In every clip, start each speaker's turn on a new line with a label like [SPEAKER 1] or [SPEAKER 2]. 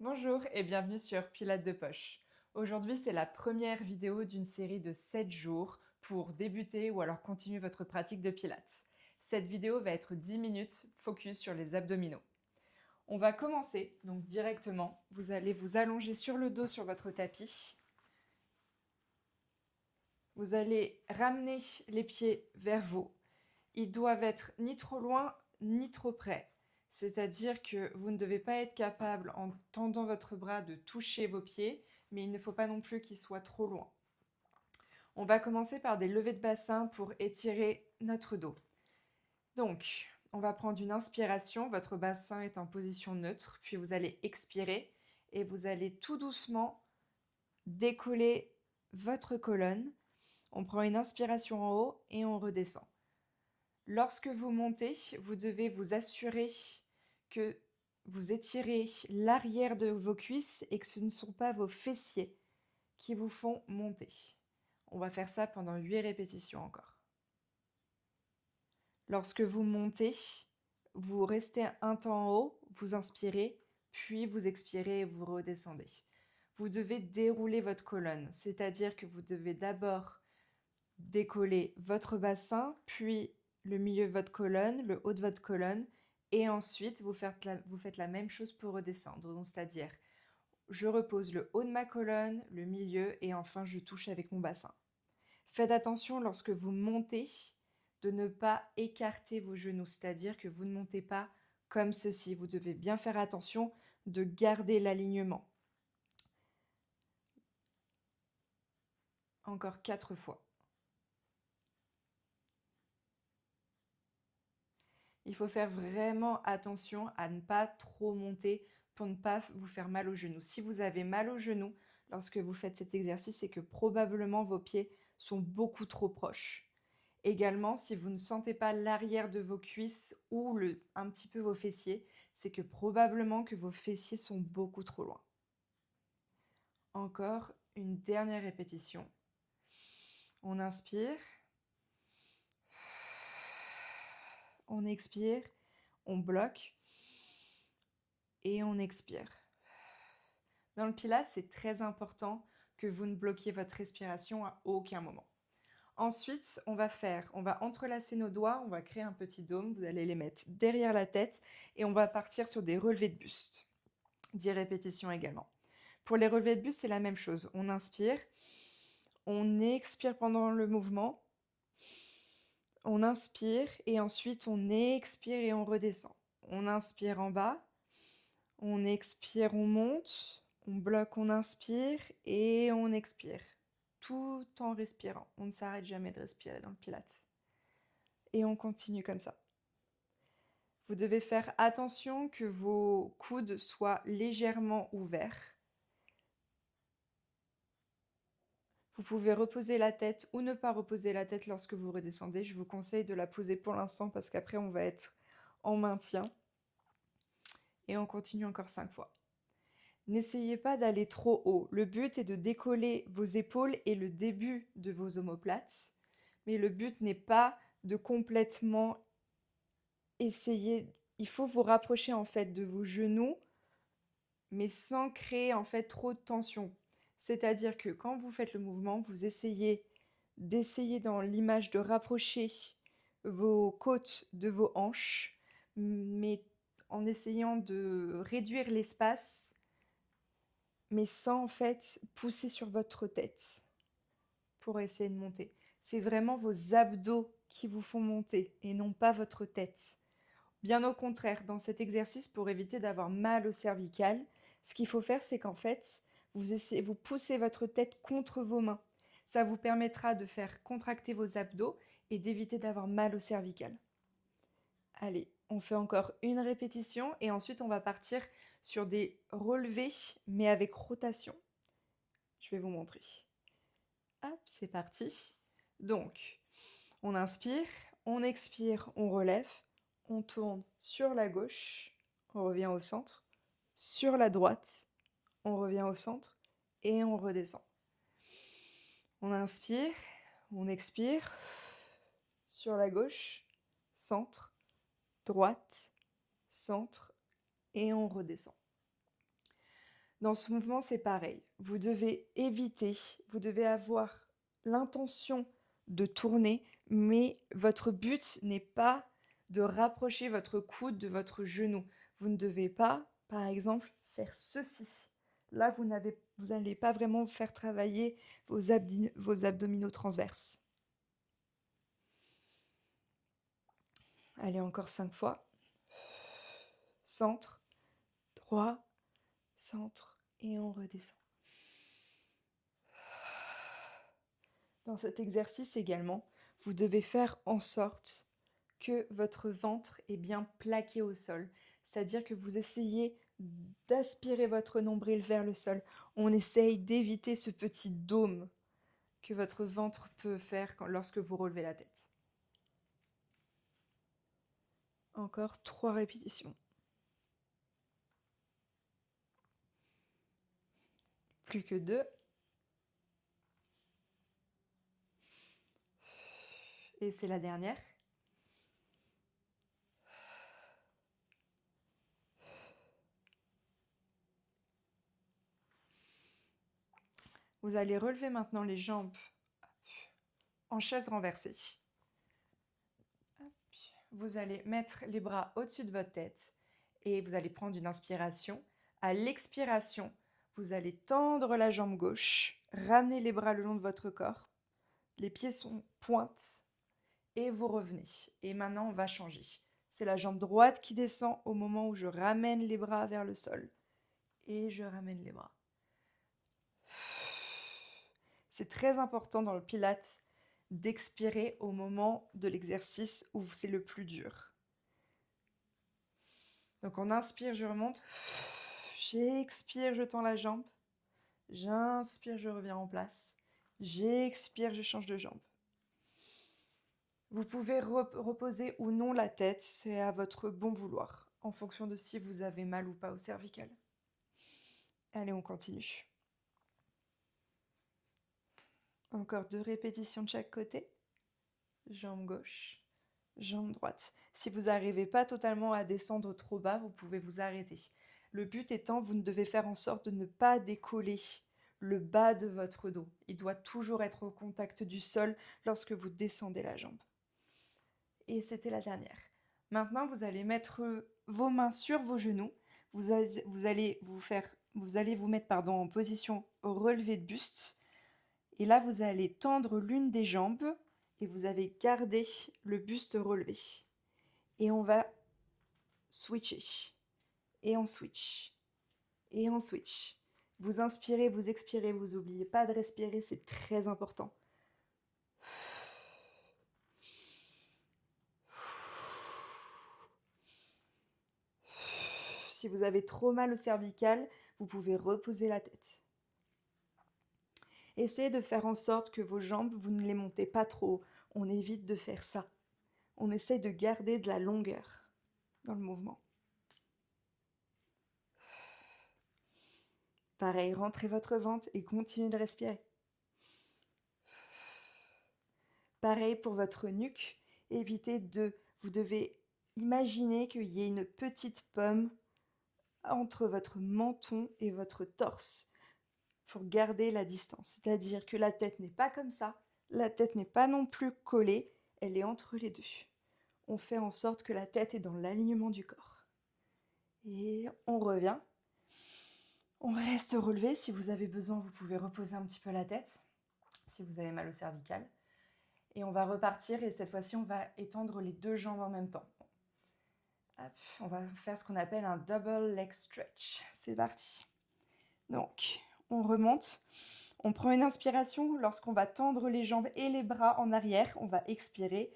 [SPEAKER 1] Bonjour et bienvenue sur Pilates de poche. Aujourd'hui, c'est la première vidéo d'une série de 7 jours pour débuter ou alors continuer votre pratique de Pilates. Cette vidéo va être 10 minutes focus sur les abdominaux. On va commencer donc directement. Vous allez vous allonger sur le dos sur votre tapis. Vous allez ramener les pieds vers vous. Ils doivent être ni trop loin ni trop près. C'est-à-dire que vous ne devez pas être capable, en tendant votre bras, de toucher vos pieds, mais il ne faut pas non plus qu'ils soient trop loin. On va commencer par des levées de bassin pour étirer notre dos. Donc, on va prendre une inspiration, votre bassin est en position neutre, puis vous allez expirer et vous allez tout doucement décoller votre colonne. On prend une inspiration en haut et on redescend. Lorsque vous montez, vous devez vous assurer que vous étirez l'arrière de vos cuisses et que ce ne sont pas vos fessiers qui vous font monter. On va faire ça pendant 8 répétitions encore. Lorsque vous montez, vous restez un temps en haut, vous inspirez, puis vous expirez et vous redescendez. Vous devez dérouler votre colonne, c'est-à-dire que vous devez d'abord décoller votre bassin, puis le milieu de votre colonne, le haut de votre colonne, et ensuite vous faites la même chose pour redescendre. Donc, c'est-à-dire, je repose le haut de ma colonne, le milieu, et enfin je touche avec mon bassin. Faites attention lorsque vous montez de ne pas écarter vos genoux, c'est-à-dire que vous ne montez pas comme ceci. Vous devez bien faire attention de garder l'alignement. Encore 4 fois. Il faut faire vraiment attention à ne pas trop monter pour ne pas vous faire mal aux genoux. Si vous avez mal aux genoux lorsque vous faites cet exercice, c'est que probablement vos pieds sont beaucoup trop proches. Également, si vous ne sentez pas l'arrière de vos cuisses ou un petit peu vos fessiers, c'est que probablement que vos fessiers sont beaucoup trop loin. Encore une dernière répétition. On inspire. On expire. On bloque. Et on expire. Dans le Pilates, c'est très important que vous ne bloquiez votre respiration à aucun moment. Ensuite, on va entrelacer nos doigts, on va créer un petit dôme, vous allez les mettre derrière la tête et on va partir sur des relevés de buste. 10 répétitions également. Pour les relevés de buste, c'est la même chose. On inspire, on expire pendant le mouvement, on inspire et ensuite on expire et on redescend. On inspire en bas, on expire, on monte, on bloque, on inspire et on expire. Tout en respirant. On ne s'arrête jamais de respirer dans le Pilates. Et on continue comme ça. Vous devez faire attention que vos coudes soient légèrement ouverts. Vous pouvez reposer la tête ou ne pas reposer la tête lorsque vous redescendez. Je vous conseille de la poser pour l'instant parce qu'après on va être en maintien. Et on continue encore 5 fois. N'essayez pas d'aller trop haut. Le but est de décoller vos épaules et le début de vos omoplates. Mais le but n'est pas de complètement essayer. Il faut vous rapprocher en fait de vos genoux, mais sans créer en fait trop de tension. C'est-à-dire que quand vous faites le mouvement, vous essayez dans l'image de rapprocher vos côtes de vos hanches, mais en essayant de réduire l'espace mais sans en fait pousser sur votre tête pour essayer de monter. C'est vraiment vos abdos qui vous font monter et non pas votre tête. Bien au contraire, dans cet exercice, pour éviter d'avoir mal au cervical, ce qu'il faut faire, c'est qu'en fait, vous poussez votre tête contre vos mains. Ça vous permettra de faire contracter vos abdos et d'éviter d'avoir mal au cervical. Allez, on fait encore une répétition et ensuite on va partir sur des relevés mais avec rotation. Je vais vous montrer. Hop, c'est parti. Donc, on inspire, on expire, on relève, on tourne sur la gauche, on revient au centre, sur la droite, on revient au centre et on redescend. On inspire, on expire, sur la gauche, centre, droite, centre et on redescend. Dans ce mouvement, c'est pareil. Vous devez éviter, vous devez avoir l'intention de tourner, mais votre but n'est pas de rapprocher votre coude de votre genou. Vous ne devez pas, par exemple, faire ceci. Là, vous n'allez pas vraiment faire travailler vos abdominaux transverses. Allez, encore 5 fois. Centre, droit, centre, et on redescend. Dans cet exercice également, vous devez faire en sorte que votre ventre est bien plaqué au sol. C'est-à-dire que vous essayez d'aspirer votre nombril vers le sol. On essaye d'éviter ce petit dôme que votre ventre peut faire lorsque vous relevez la tête. Encore 3 répétitions. Plus que 2. Et c'est la dernière. Vous allez relever maintenant les jambes en chaise renversée. Vous allez mettre les bras au-dessus de votre tête et vous allez prendre une inspiration. À l'expiration, vous allez tendre la jambe gauche, ramener les bras le long de votre corps. Les pieds sont pointes et vous revenez. Et maintenant, on va changer. C'est la jambe droite qui descend au moment où je ramène les bras vers le sol. Et je ramène les bras. C'est très important dans le Pilates d'expirer au moment de l'exercice où c'est le plus dur. Donc on inspire, je remonte. J'expire, je tends la jambe. J'inspire, je reviens en place. J'expire, je change de jambe. Vous pouvez reposer ou non la tête, c'est à votre bon vouloir, en fonction de si vous avez mal ou pas au cervical. Allez, on continue. Encore 2 répétitions de chaque côté. Jambe gauche, jambe droite. Si vous n'arrivez pas totalement à descendre trop bas, vous pouvez vous arrêter. Le but étant, vous ne devez faire en sorte de ne pas décoller le bas de votre dos. Il doit toujours être au contact du sol lorsque vous descendez la jambe. Et c'était la dernière. Maintenant, vous allez mettre vos mains sur vos genoux. Vous allez vous mettre en position relevée de buste. Et là, vous allez tendre l'une des jambes et vous avez gardé le buste relevé. Et on va switcher. Et on switch. Et on switch. Vous inspirez, vous expirez, vous n'oubliez pas de respirer, c'est très important. Si vous avez trop mal au cervical, vous pouvez reposer la tête. Essayez de faire en sorte que vos jambes, vous ne les montez pas trop. On évite de faire ça. On essaie de garder de la longueur dans le mouvement. Pareil, rentrez votre ventre et continuez de respirer. Pareil pour votre nuque. Vous devez imaginer qu'il y ait une petite pomme entre votre menton et votre torse pour garder la distance. C'est-à-dire que la tête n'est pas comme ça, la tête n'est pas non plus collée, elle est entre les deux. On fait en sorte que la tête est dans l'alignement du corps. Et on revient. On reste relevé. Si vous avez besoin, vous pouvez reposer un petit peu la tête, si vous avez mal au cervical. Et on va repartir et cette fois-ci, on va étendre les 2 jambes en même temps. Hop, on va faire ce qu'on appelle un double leg stretch. C'est parti. Donc, on remonte. On prend une inspiration. Lorsqu'on va tendre les jambes et les bras en arrière, on va expirer.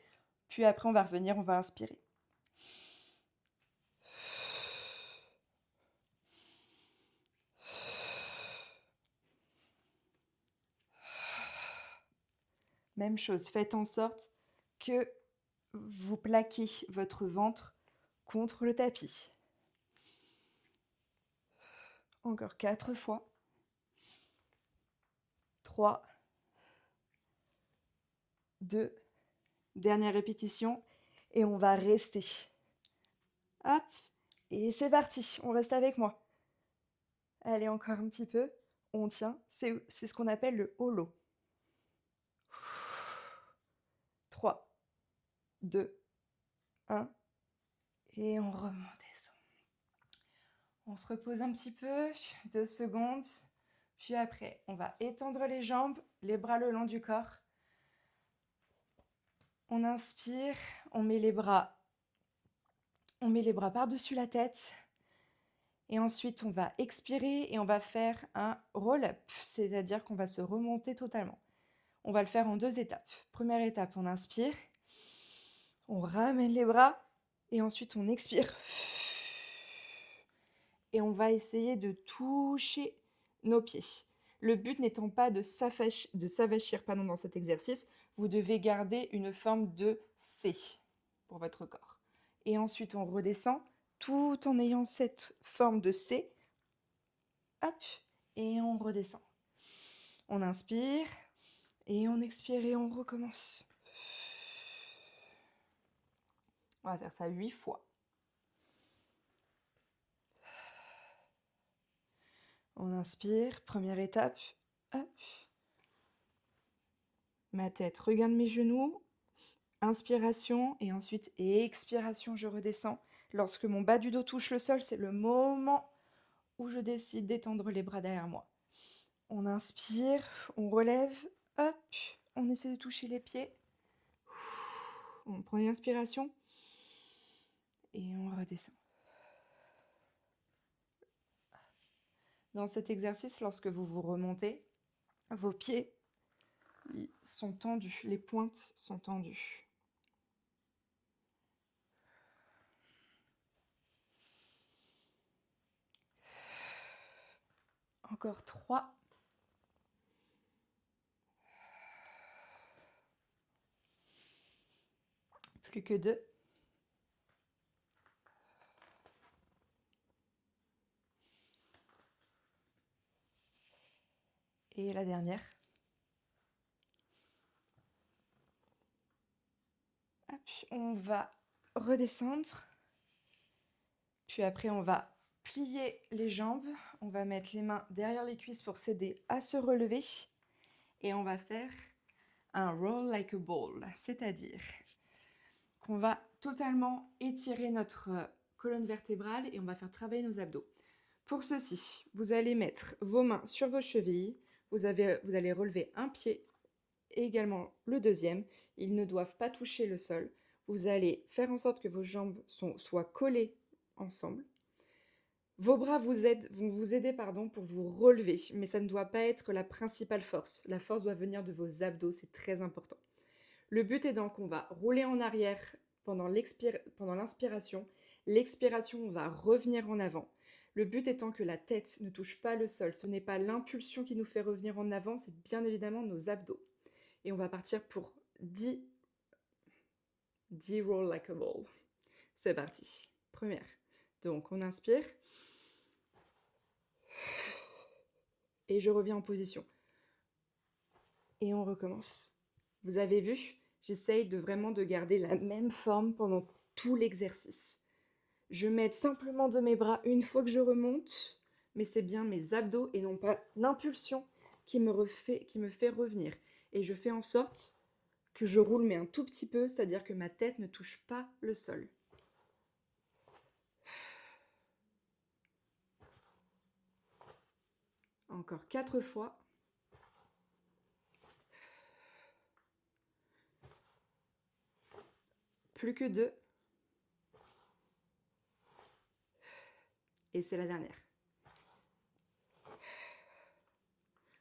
[SPEAKER 1] Puis après, on va revenir, on va inspirer. Même chose, faites en sorte que vous plaquez votre ventre contre le tapis. Encore 4 fois. 3, 2, dernière répétition. Et on va rester. Hop, et c'est parti, on reste avec moi. Allez, encore un petit peu. On tient. C'est ce qu'on appelle le holo. 3, 2, 1. Et on remonte. On se repose un petit peu, 2 secondes. Puis après, on va étendre les jambes, les bras le long du corps. On inspire, on met les bras par-dessus la tête. Et ensuite, on va expirer et on va faire un roll-up, c'est-à-dire qu'on va se remonter totalement. On va le faire en 2 étapes. Première étape, on inspire, on ramène les bras et ensuite on expire. Et on va essayer de toucher nos pieds. Le but n'étant pas de s'avachir dans cet exercice, vous devez garder une forme de C pour votre corps. Et ensuite, on redescend tout en ayant cette forme de C. Hop, et on redescend. On inspire et on expire et on recommence. On va faire ça 8 fois. On inspire, première étape. Hop. Ma tête regarde mes genoux. Inspiration et ensuite expiration, je redescends. Lorsque mon bas du dos touche le sol, c'est le moment où je décide d'étendre les bras derrière moi. On inspire, on relève, hop, on essaie de toucher les pieds. On prend une inspiration et on redescend. Dans cet exercice, lorsque vous vous remontez, vos pieds sont tendus, les pointes sont tendues. Encore 3. Plus que 2. Et la dernière. Hop, on va redescendre. Puis après, on va plier les jambes. On va mettre les mains derrière les cuisses pour s'aider à se relever. Et on va faire un roll like a ball, c'est-à-dire qu'on va totalement étirer notre colonne vertébrale et on va faire travailler nos abdos. Pour ceci, vous allez mettre vos mains sur vos chevilles. Vous allez relever un pied et également le deuxième. Ils ne doivent pas toucher le sol. Vous allez faire en sorte que vos jambes soient collées ensemble. Vos bras vont vous aider pour vous relever, mais ça ne doit pas être la principale force. La force doit venir de vos abdos, c'est très important. Le but est donc qu'on va rouler en arrière pendant l'inspiration. L'expiration, on va revenir en avant. Le but étant que la tête ne touche pas le sol. Ce n'est pas l'impulsion qui nous fait revenir en avant, c'est bien évidemment nos abdos. Et on va partir pour 10 roll like a ball. C'est parti. Première. Donc on inspire. Et je reviens en position. Et on recommence. Vous avez vu, j'essaye vraiment de garder la même forme pendant tout l'exercice. Je m'aide simplement de mes bras une fois que je remonte, mais c'est bien mes abdos et non pas l'impulsion qui me fait revenir. Et je fais en sorte que je roule mais un tout petit peu, c'est-à-dire que ma tête ne touche pas le sol. Encore 4 fois. Plus que 2. Et c'est la dernière.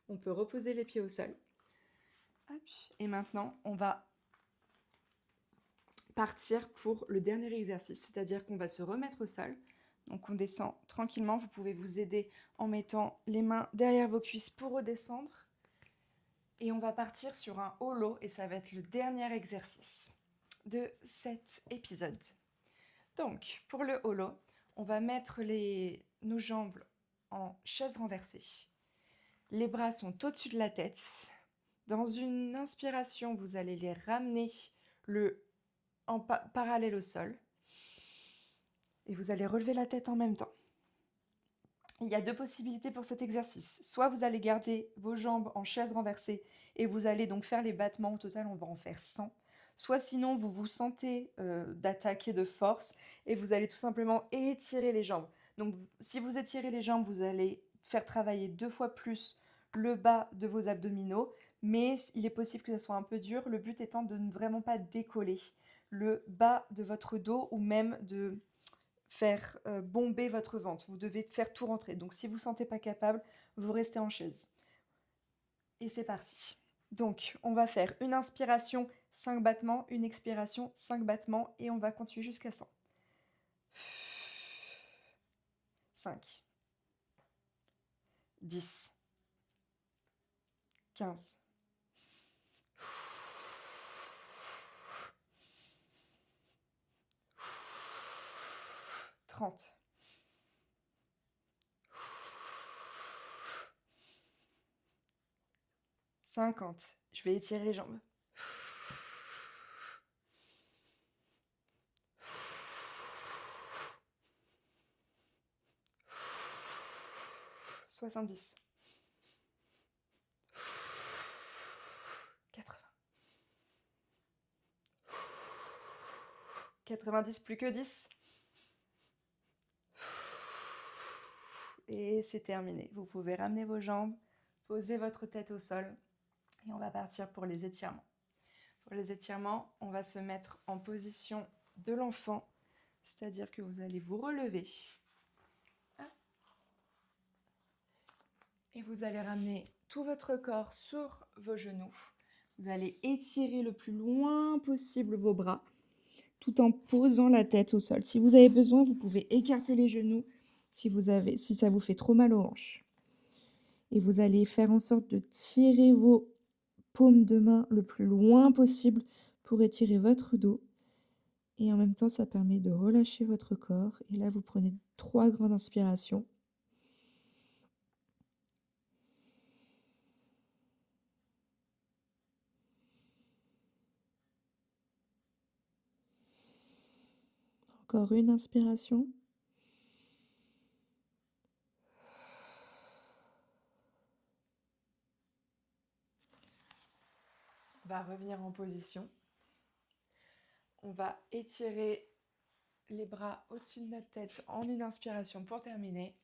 [SPEAKER 1] On peut reposer les pieds au sol. Hop. Et maintenant, on va partir pour le dernier exercice, c'est-à-dire qu'on va se remettre au sol. Donc on descend tranquillement, vous pouvez vous aider en mettant les mains derrière vos cuisses pour redescendre. Et on va partir sur un holo et ça va être le dernier exercice de cet épisode. Donc pour le holo, on va mettre nos jambes en chaise renversée. Les bras sont au-dessus de la tête. Dans une inspiration, vous allez les ramener en parallèle au sol. Et vous allez relever la tête en même temps. il y a 2 possibilités pour cet exercice. Soit vous allez garder vos jambes en chaise renversée et vous allez donc faire les battements. Au total, on va en faire 100. Soit sinon, vous vous sentez d'attaquer de force et vous allez tout simplement étirer les jambes. Donc, si vous étirez les jambes, vous allez faire travailler 2 fois plus le bas de vos abdominaux, mais il est possible que ça soit un peu dur. Le but étant de ne vraiment pas décoller le bas de votre dos ou même de faire bomber votre ventre. Vous devez faire tout rentrer. Donc si vous ne vous sentez pas capable, vous restez en chaise. Et c'est parti. Donc on va faire une inspiration, 5 battements, une expiration, 5 battements et on va continuer jusqu'à 100. 5, 10, 15, 30, 50. Je vais étirer les jambes. 70, 80, 90, plus que 10. Et c'est terminé. Vous pouvez ramener vos jambes, poser votre tête au sol et on va partir pour les étirements. Pour les étirements, on va se mettre en position de l'enfant, c'est-à-dire que vous allez vous relever et vous allez ramener tout votre corps sur vos genoux. Vous allez étirer le plus loin possible vos bras tout en posant la tête au sol. Si vous avez besoin, vous pouvez écarter les genoux si ça vous fait trop mal aux hanches. Et vous allez faire en sorte de tirer vos paumes de main le plus loin possible pour étirer votre dos. Et en même temps, ça permet de relâcher votre corps. Et là, vous prenez 3 grandes inspirations. Encore une inspiration. On va revenir en position. On va étirer les bras au-dessus de notre tête en une inspiration pour terminer.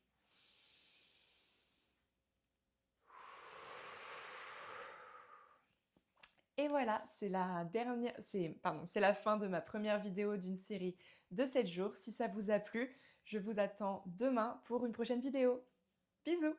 [SPEAKER 1] Et voilà, c'est la fin de ma première vidéo d'une série de 7 jours. Si ça vous a plu, je vous attends demain pour une prochaine vidéo. Bisous!